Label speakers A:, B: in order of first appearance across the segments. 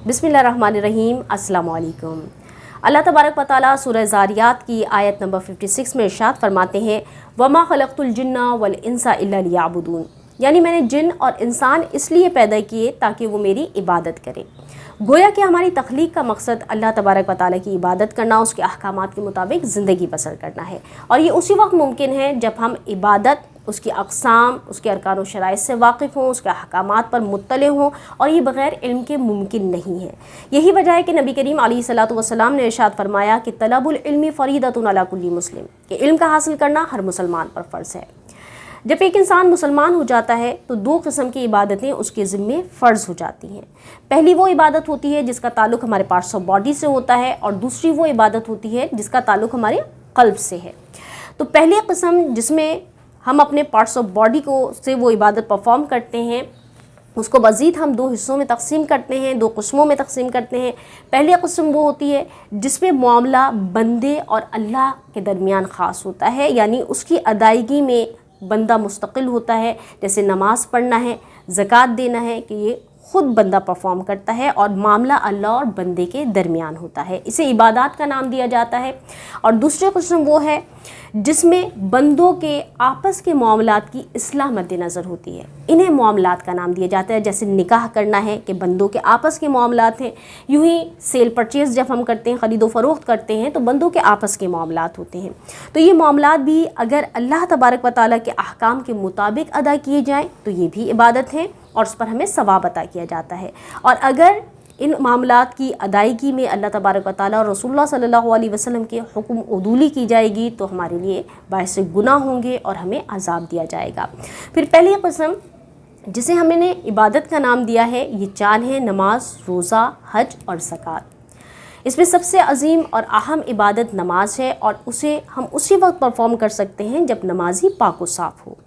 A: बिस्मिल्लाहिर्रहमानिर्रहीम। अस्सलाम वालेकुम। अल्लाह तबारक व तआला सूरह ज़ारियात की आयत नंबर 56 में इरशाद फरमाते हैं, वमा खलक़तुल जिन्ना वल इंसा इल्ला लियअबुदून, यानी मैंने जिन और इंसान इसलिए पैदा किए ताकि वो मेरी इबादत करें। गोया कि हमारी तख्लीक का मकसद अल्लाह तबारक व तआला की इबादत करना, उसके अहकामात के मुताबिक ज़िंदगी बसर करना है। और ये उसी वक्त मुमकिन है जब हम इबादत, उसकी अक़साम, उसके अरकान व शराइत से वाकिफ़ हों, उसके अहकामात पर मुत्तले हों, और ये बग़ैर इल्म के मुमकिन नहीं है। यही वजह है कि नबी करीम अलैहिस्सलातु वस्सलाम ने इरशाद फरमाया कि तलबुल इल्मी फ़रीदतुन अला कुल्ली मुस्लिम, कि इल्म का हासिल करना हर मुसलमान पर फ़र्ज़ है। जब एक इंसान मुसलमान हो जाता है तो दो किस्म की इबादतें उसके ज़िम्मे फ़र्ज़ हो जाती हैं। पहली वो इबादत होती है जिसका ताल्लुक़ हमारे पार्ट्स ऑफ बॉडी से होता है, और दूसरी वो इबादत होती है जिसका ताल्लुक़ हमारे क़ल्ब से है। तो पहली किस्म जिसमें हम अपने पार्ट्स ऑफ बॉडी को से वो इबादत परफॉर्म करते हैं, उसको मज़ीद हम दो हिस्सों में तकसीम करते हैं, दो क़िस्मों में तकसीम करते हैं। पहली क़िस्म वो होती है जिसमें मामला बंदे और अल्लाह के दरमियान ख़ास होता है, यानी उसकी अदायगी में बंदा मुस्तकिल होता है। जैसे नमाज़ पढ़ना है, ज़कात देना है, कि ये ख़ुद बंदा परफॉर्म करता है और मामला अल्लाह और बंदे के दरमियान होता है, इसे इबादत का नाम दिया जाता है। और दूसरी किस्म वो है जिसमें बंदों के आपस के मामलात की इस्लाह मद्देनज़र होती है, इन्हें मामलात का नाम दिया जाता है। जैसे निकाह करना है कि बंदों के आपस के मामलात हैं, यूँ ही सेल परचेज़ जब हम करते हैं, ख़रीदो फ़रोख्त करते हैं, तो बंदों के आपस के मामलात होते हैं। तो ये मामलात भी अगर अल्लाह तबारक व तआला के अहकाम के मुताबिक अदा किए जाएँ तो ये भी इबादत है और उस पर हमें सवाब अता किया जाता है। और अगर इन मामलात की अदायगी में अल्लाह तबारक व तआला और रसूलुल्लाह सल्लल्लाहु अलैहि वसल्लम के हुक्म उदूली की जाएगी तो हमारे लिए बाइस गुनाह होंगे और हमें अज़ाब दिया जाएगा। फिर पहली किस्म जिसे हमने इबादत का नाम दिया है, ये चार है नमाज, रोज़ा, हज और ज़कात। इसमें सबसे अजीम और अहम इबादत नमाज है, और उसे हम उसी वक्त परफॉर्म कर सकते हैं जब नमाजी पाक व साफ़ हो,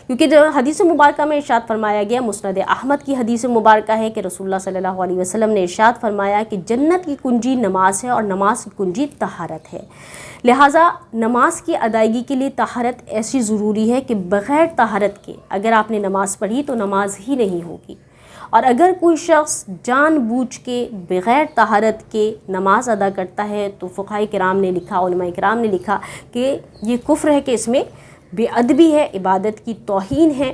A: क्योंकि जो हदीस मुबारक में इरशाद फरमाया गया, मुस्नद अहमद की हदीस मुबारक है कि रसूलुल्लाह सल्लल्लाहु अलैहि वसल्लम ने इरशाद फरमाया कि जन्नत की कुंजी नमाज है और नमाज की कुंजी तहारत है। लिहाजा नमाज की अदायगी के लिए तहारत ऐसी ज़रूरी है कि बग़ैर तहारत के अगर आपने नमाज़ पढ़ी तो नमाज ही नहीं होगी। और अगर कोई शख्स जानबूझ के बग़ैर तहारत के नमाज अदा करता है तो फ़ुक़हा किराम ने लिखा, उलमा किराम ने लिखा कि ये कुफ्र है, कि इसमें बेअदबी है, इबादत की तौहीन है।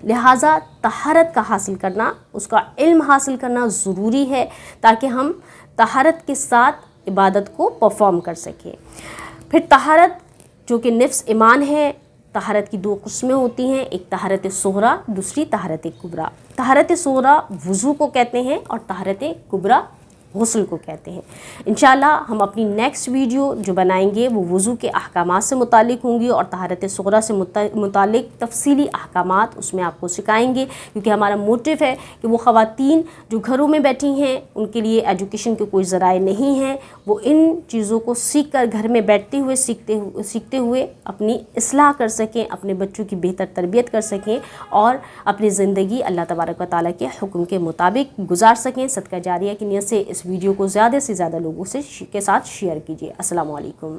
A: लिहाजा तहारत का हासिल करना, उसका इल्म हासिल करना ज़रूरी है ताकि हम तहारत के साथ इबादत को परफॉर्म कर सकें। फिर तहारत जो कि निफ्स ईमान है, तहारत की दो किस्में होती हैं, एक तहारत सुग़रा, दूसरी तहारत कुबरा। तहारत सुग़रा वज़ू को कहते हैं और तहारत कुबरा गुस्ल को कहते हैं। इंशाअल्लाह हम अपनी नेक्स्ट वीडियो जो बनाएंगे वो वज़ू के अहकामात से मुतालिक होंगी और तहारत सुग़रा से मुतालिक तफसीली अहकामात उसमें आपको सिखाएंगे, क्योंकि हमारा मोटिव है कि वो ख़वातीन जो घरों में बैठी हैं उनके लिए एजुकेशन के कोई ज़राए नहीं हैं, वो इन चीज़ों को सीख कर घर में बैठते हुए सीखते हुए अपनी इस्लाह कर सकें, अपने बच्चों की बेहतर तरबियत कर सकें और अपनी ज़िंदगी अल्लाह तबारक व तआला के हुक्म के मुताबिक गुजार सकें। सदका जारिया की नियत से इस वीडियो को ज़्यादा से ज़्यादा लोगों के साथ शेयर कीजिए। अस्सलामु अलैकुम।